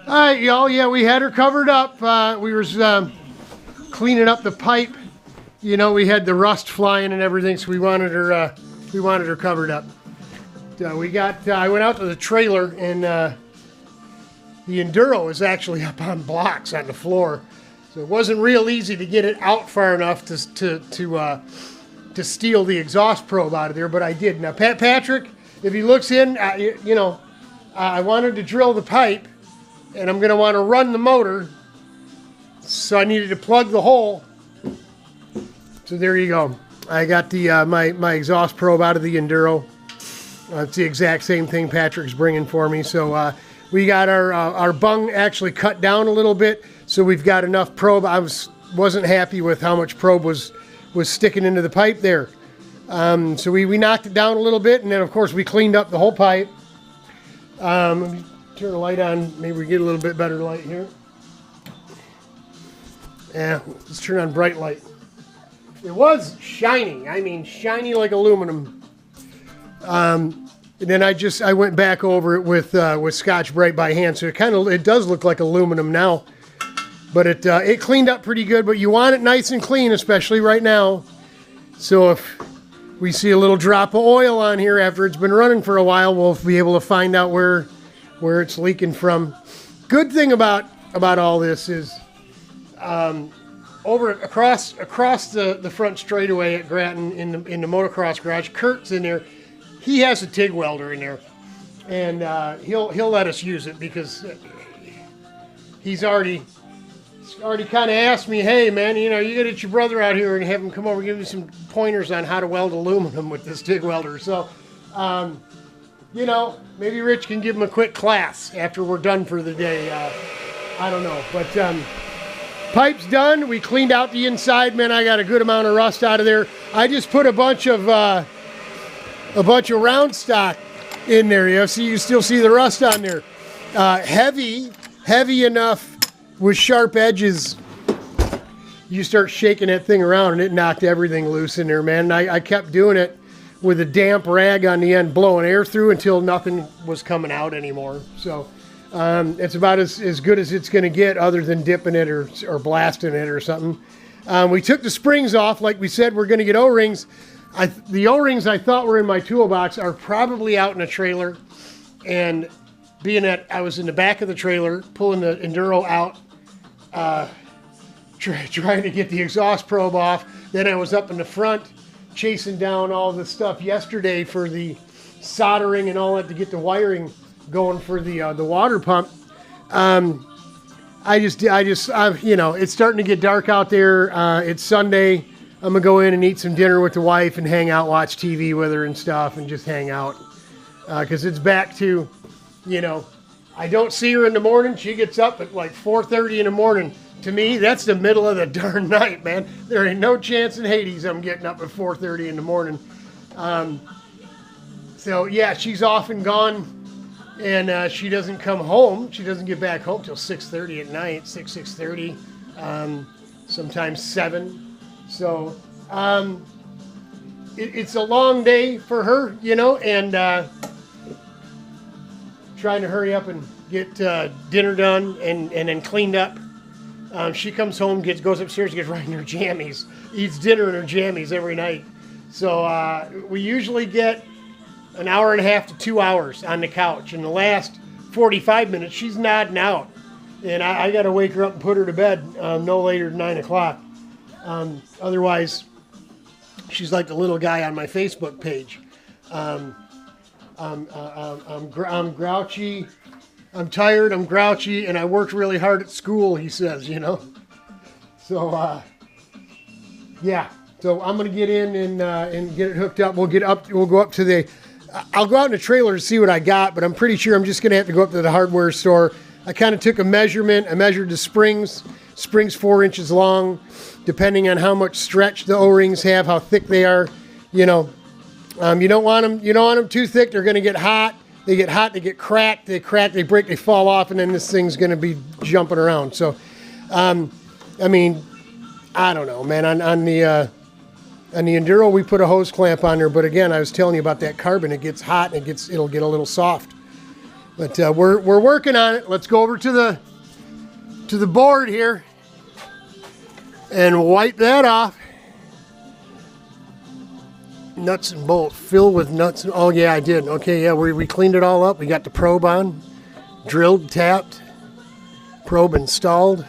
All right, y'all. Yeah, we had her covered up. We were cleaning up the pipe. You know, we had the rust flying and everything, so we wanted her covered up. We got. I went out to the trailer, and the Enduro is actually up on blocks on the floor, so it wasn't real easy to get it out far enough to steal the exhaust probe out of there. But I did. Now, Patrick, if he looks in, you know, I wanted to drill the pipe. And I'm going to want to run the motor, so I needed to plug the hole. So there you go. I got the my exhaust probe out of the Enduro. It's the exact same thing Patrick's bringing for me. So we got our bung actually cut down a little bit, so we've got enough probe. I wasn't happy with how much probe was sticking into the pipe there. So we knocked it down a little bit, and then of course we cleaned up the whole pipe. Turn the light on, maybe we get a little bit better light here. Yeah, let's turn on bright light. It was shiny, I mean shiny like aluminum. And then I went back over it with Scotch-Brite by hand, so it does look like aluminum now. But it cleaned up pretty good, but you want it nice and clean, especially right now. So if we see a little drop of oil on here after it's been running for a while, we'll be able to find out where it's leaking from. Good thing about all this is across the front straightaway at Grattan in the motocross garage, Kurt's in there. He has a TIG welder in there, and he'll let us use it because he's already kind of asked me, hey man, you know, you gotta get your brother out here and have him come over and give you some pointers on how to weld aluminum with this TIG welder. So you know, maybe Rich can give him a quick class after we're done for the day. I don't know, but pipe's done. We cleaned out the inside, man. I got a good amount of rust out of there. I just put a bunch of round stock in there. You know, so you still see the rust on there. Heavy enough with sharp edges. You start shaking that thing around, and it knocked everything loose in there, man. I kept doing it with a damp rag on the end, blowing air through until nothing was coming out anymore. So it's about as good as it's going to get, other than dipping it or blasting it or something. We took the springs off. Like we said, we're going to get O-rings. The O-rings I thought were in my toolbox are probably out in a trailer. And being that I was in the back of the trailer, pulling the Enduro out, trying to get the exhaust probe off. Then I was up in the front, chasing down all the stuff yesterday for the soldering and all that to get the wiring going for the water pump. I just you know, it's starting to get dark out there. It's Sunday. I'm gonna go in and eat some dinner with the wife and hang out, watch TV with her and stuff, and just hang out. Because it's back to, you know, I don't see her in the morning. She gets up at like 4:30 in the morning. To me, that's the middle of the darn night, man. There ain't no chance in Hades I'm getting up at 4:30 in the morning. So yeah, she's off and gone, and she doesn't come home. She doesn't get back home till 6:30 at night, 6:30, sometimes 7. So it's a long day for her, you know, and trying to hurry up and get dinner done and then cleaned up. She comes home, goes upstairs, gets right in her jammies, eats dinner in her jammies every night. So we usually get an hour and a half to 2 hours on the couch. In the last 45 minutes, she's nodding out. And I got to wake her up and put her to bed no later than 9 o'clock. Otherwise, she's like the little guy on my Facebook page. I'm grouchy. I'm tired, I'm grouchy, and I worked really hard at school, he says, you know. So, yeah. So I'm going to get in and get it hooked up. We'll go up to the... I'll go out in the trailer to see what I got, but I'm pretty sure I'm just going to have to go up to the hardware store. I kind of took a measurement. I measured the springs. Springs 4 inches long, depending on how much stretch the O-rings have, how thick they are. You know, you don't want them too thick. They're going to get hot. They get hot, they get cracked, they break, they fall off, and then this thing's going to be jumping around. So, I mean, I don't know, man. On the Enduro, we put a hose clamp on there, but again, I was telling you about that carbon. It gets hot, and it'll get a little soft. But we're working on it. Let's go over to the board here and wipe that off. Nuts and bolts, filled with nuts. Oh yeah, I did. Okay, yeah, we cleaned it all up. We got the probe on, drilled, tapped, probe installed.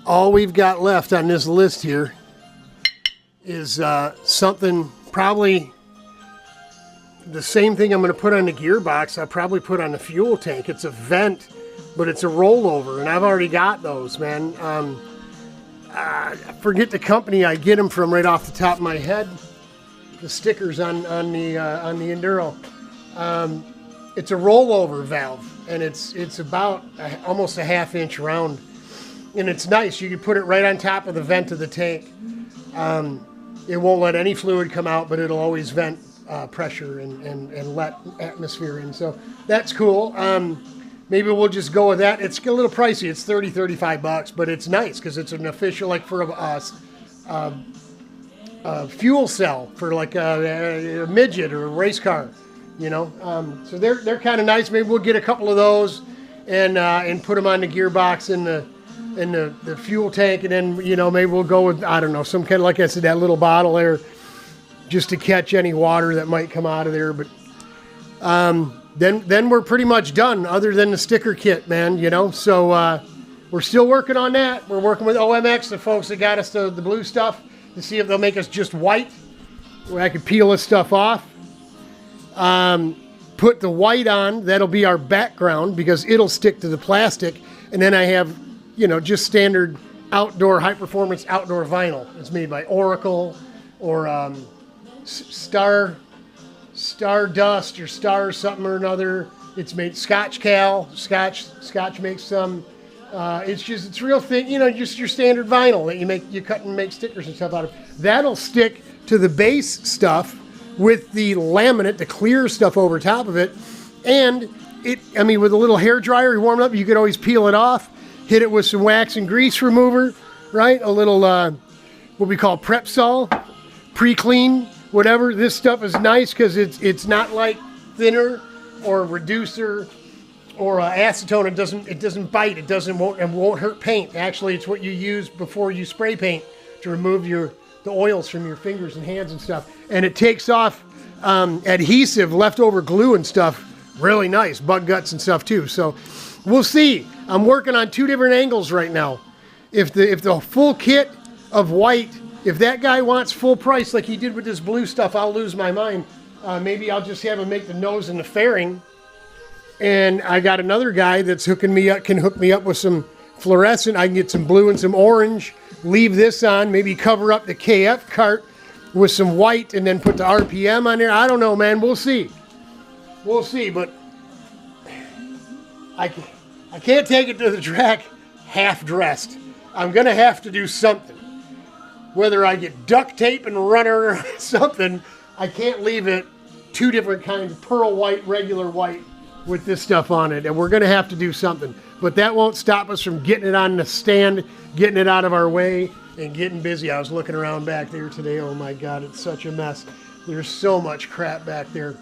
All we've got left on this list here is something, probably the same thing I'm going to put on the gearbox. I'll probably put on the fuel tank. It's a vent, but it's a rollover, and I've already got those, man. I forget the company I get them from right off the top of my head. The stickers on the Enduro. It's a rollover valve, and it's about almost a ½ inch round, and it's nice. You can put it right on top of the vent of the tank. It won't let any fluid come out, but it'll always vent pressure and let atmosphere in. So that's cool. Maybe we'll just go with that. It's a little pricey. It's $30-35, but it's nice because it's an official, like for a fuel cell for like a midget or a race car, you know. So they're kind of nice. Maybe we'll get a couple of those and put them on the gearbox in the fuel tank, and then, you know, maybe we'll go with, I don't know, some kind of, like I said, that little bottle there, just to catch any water that might come out of there. But then we're pretty much done, other than the sticker kit, man, you know. So we're still working on that. We're working with OMX, the folks that got us the blue stuff, to see if they'll make us just white, where I can peel this stuff off. Put the white on, that'll be our background because it'll stick to the plastic. And then I have, you know, just standard outdoor, high-performance outdoor vinyl. It's made by Oracle or Stardust or Star something or another. It's made Scotch Cal. Scotch makes some. It's real thin, you know, just your standard vinyl that you cut and make stickers and stuff out of. That'll stick to the base stuff with the laminate, the clear stuff over top of it. And with a little hair dryer, you warm it up, you could always peel it off, hit it with some wax and grease remover, right? A little, what we call prep sol, pre-clean, whatever. This stuff is nice because it's not like thinner or reducer or acetone. It doesn't bite. It won't hurt paint. Actually, it's what you use before you spray paint to remove the oils from your fingers and hands and stuff. And it takes off adhesive, leftover glue and stuff really nice, bug guts and stuff too. So we'll see. I'm working on 2 different angles right now. If the full kit of white, if that guy wants full price like he did with this blue stuff, I'll lose my mind. Maybe I'll just have him make the nose and the fairing. And I got another guy that's can hook me up with some fluorescent. I can get some blue and some orange, leave this on, maybe cover up the KF Kart with some white and then put the RPM on there. I don't know, man. We'll see. We'll see, but I can't take it to the track half-dressed. I'm going to have to do something. Whether I get duct tape and runner or something, I can't leave it 2 different kinds, pearl white, regular white, with this stuff on it. And we're going to have to do something. But that won't stop us from getting it on the stand, getting it out of our way, and getting busy. I was looking around back there today. Oh my God, it's such a mess. There's so much crap back there.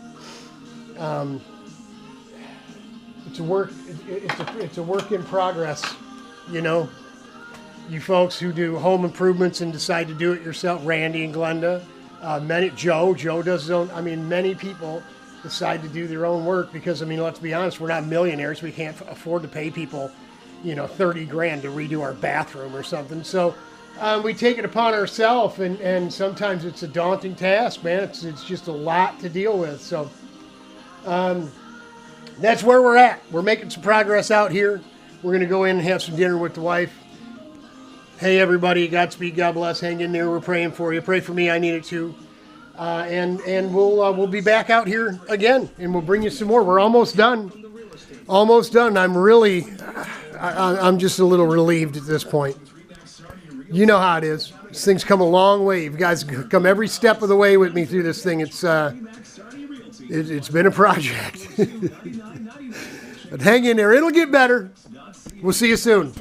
It's a work in progress, you know. You folks who do home improvements and decide to do it yourself, Randy and Glenda, Joe does his own. Many people decide to do their own work because, let's be honest, we're not millionaires. We can't afford to pay people, $30,000 to redo our bathroom or something. So we take it upon ourselves, and sometimes it's a daunting task, man. It's just a lot to deal with. So that's where we're at. We're making some progress out here. We're going to go in and have some dinner with the wife. Hey, everybody, Godspeed, God bless, hang in there. We're praying for you. Pray for me. I need it too. And we'll be back out here again, and we'll bring you some more. We're almost done. Almost done. I'm just a little relieved at this point. You know how it is. This thing's come a long way. You guys come every step of the way with me through this thing. It's been a project. But hang in there. It'll get better. We'll see you soon.